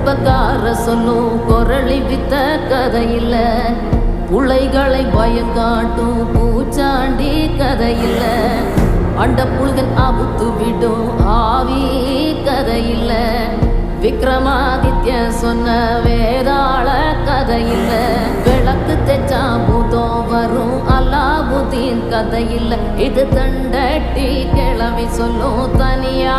குடும்பக்கார சொல்லும் குரளி வித்த கதையில்ல, புள்ளைகளை பயங்காட்டும் பூச்சாண்டி கதையில்ல, அண்ட புழுகன் அவுத்து விடும் ஆவி கதையில்ல, விக்ரமாதித்ய சொன்ன வேதாள கதையில்ல, விளக்கு தெச்சா பூதம் வரும் அல்லாவுதீன் கதையில்ல, இது தண்டட்டி கிளவி சொல்லும் தனியா